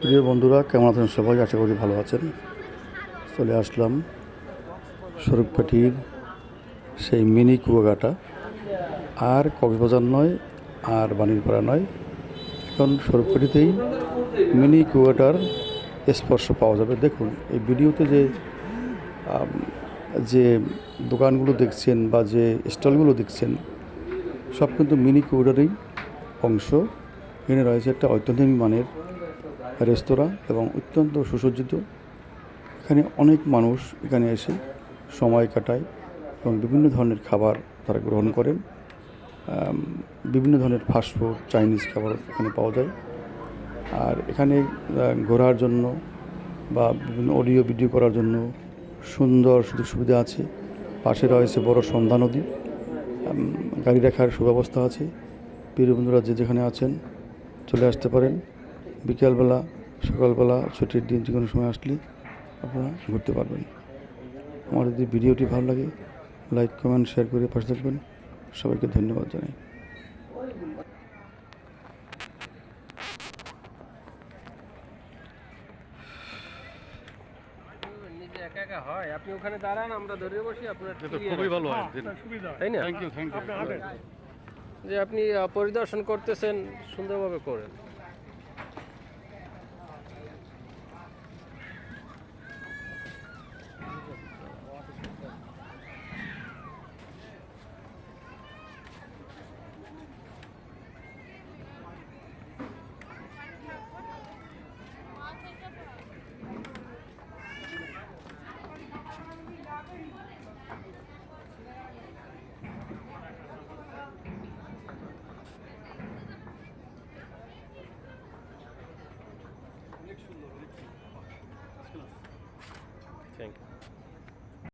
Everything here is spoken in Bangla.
প্রিয় বন্ধুরা, কেমন আছেন সবাই? আশা করি ভালো আছেন। চলে আসলাম স্বরূপকাঠির সেই মিনি কুয়াকাটা। আর কক্সবাজার নয়, আর বাণীরপাড়া নয়, এখন স্বরূপকাঠিতেই মিনি কুয়াকাটার স্পর্শ পাওয়া যাবে। দেখুন এই ভিডিওতে যে দোকানগুলো দেখছেন বা যে স্টলগুলো দেখছেন, সব কিন্তু মিনি কুয়াকাটারই অংশ। এখানে রয়েছে একটা অত্যাধুনিক মানের রেস্তোরাঁ এবং অত্যন্ত সুসজ্জিত। এখানে অনেক মানুষ এখানে এসে সময় কাটায় এবং বিভিন্ন ধরনের খাবার তারা গ্রহণ করেন। বিভিন্ন ধরনের ফাস্টফুড, চাইনিজ খাবার এখানে পাওয়া যায়। আর এখানে ঘোরার জন্য বা বিভিন্ন অডিও ভিডিও করার জন্য সুন্দর সুযোগ সুবিধা আছে। পাশে রয়েছে বড় সন্ধ্যা নদী, গাড়ি রাখার সুব্যবস্থা আছে। প্রিয় বন্ধুরা, যে যেখানে আছেন চলে আসতে পারেন। বিকেলবেলা, সকালবেলা, ছুটির দিন যে কোনো সময় আসলে আপনারা ঘুরতে পারবেন। আমার যদি ভিডিওটি ভালো লাগে, লাইক, কমেন্ট, শেয়ার করে পাশে থাকবেন। সবাইকে ধন্যবাদ জানাই। নিজে একা একা হয়, আপনি ওখানে দাঁড়ান, আমরা ধরে বসি, আপনার খুবই ভালো হয়, তাই না? Thank you. যে আপনি পরিদর্শন করতেছেন, সুন্দরভাবে করেন। Thank you.